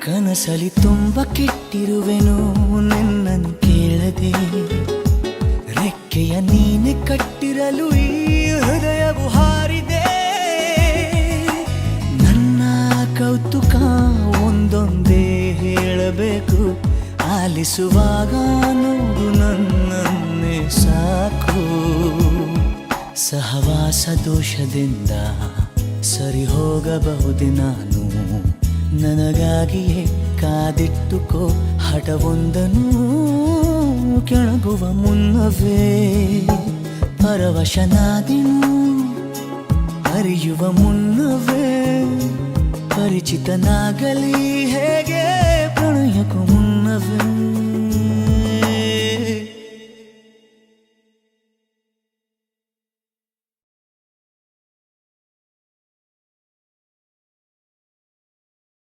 ಕನಸಲಿ ತುಂಬ ಕೆಟ್ಟಿರುವೆನು ನಿನ್ನನ್ನು ಕೇಳದೆ, ರೆಕ್ಕೆಯ ನೀನೆ ಕಟ್ಟಿರಲು ಈ ಹೃದಯವು ಹಾರಿದೆ. ನನ್ನ ಕೌತುಕ ಒಂದೊಂದೇ ಹೇಳಬೇಕು, ಆಲಿಸುವಾಗ ನೋಡು ನನ್ನನ್ನೇ ಸಾಕು. ಸಹವಾಸ ದೋಷದಿಂದ ಸರಿ ಹೋಗಬಹುದೇ ನಾನು, ನನಗಾಗಿಯೇ ಕಾದಿಟ್ಟುಕೋ ಹಠವೊಂದನು. ಕೆಳಗುವ ಮುನ್ನವೇ ಪರವಶನಾದೆನು, ಅರಿಯುವ ಮುನ್ನವೇ ಪರಿಚಿತನಾಗಲಿ ಹೇಗೆ ಪ್ರಣಯಕ್ಕೂ ಮುನ್ನವೇ.